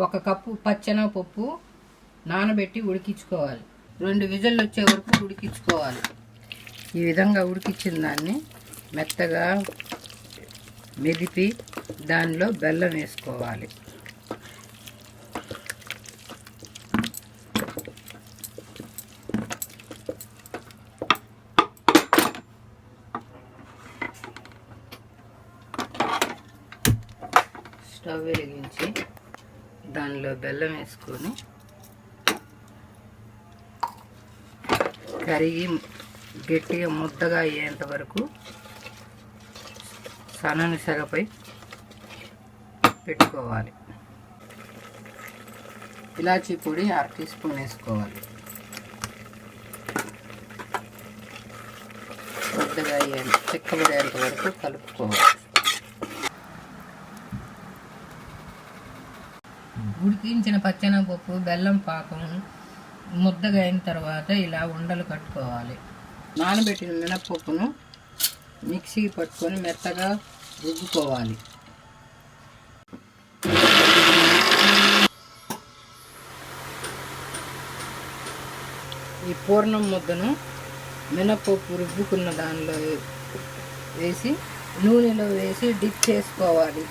1 cup పచ్చెనగపప్పు నానబెట్టి ఉడికించుకోవాలి. 2 విజిల్లు వచ్చే వరకు ఉడికించుకోవాలి. ఈ విధంగా ఉడికించిన దాన్ని మెత్తగా మెదిపి దానిలో బెల్లం వేసుకోవాలి. స్టవ్ వెలిగించి దానిలో బెల్లం వేసుకొని కరిగి గట్టిగా ముద్దగా అయ్యేంత వరకు సన్నని సెగపై పెట్టుకోవాలి. ఇలాచీ పొడి 1/2 టీ స్పూన్ వేసుకోవాలి. ముద్దగా చిక్కబడేంత వరకు కలుపుకోవాలి. ఉడికించిన పచ్చెనగపప్పు బెల్లం పాకం ముద్దగా అయిన తర్వాత ఇలా ఉండలు కట్టుకోవాలి. నానబెట్టిన మినపప్పును మిక్సీకి పట్టుకొని మెత్తగా రుబ్బుకోవాలి. ఈ పూర్ణం ముద్దను మినపప్పు రుబ్బుకున్న దానిలో వేసి నూనెలో వేసి డిప్ చేసుకోవాలి.